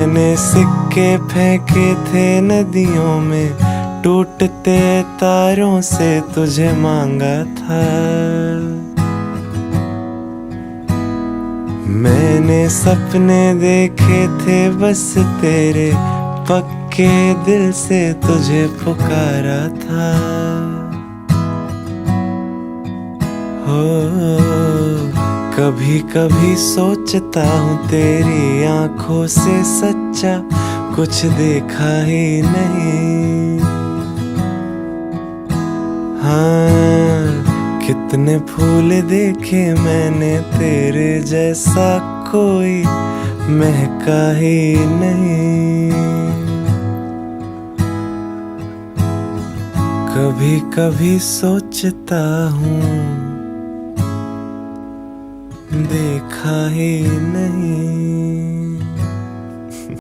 मैंने सिक्के फेंके थे नदियों में, टूटते तारों से तुझे मांगा था। मैंने सपने देखे थे बस तेरे, पक्के दिल से तुझे पुकारा था। हो कभी कभी सोचता हूँ तेरी आंखों से सच्चा कुछ देखा ही नहीं। हाँ कितने फूल देखे मैंने, तेरे जैसा कोई महका ही नहीं। कभी कभी सोचता हूँ देखा ही नहीं।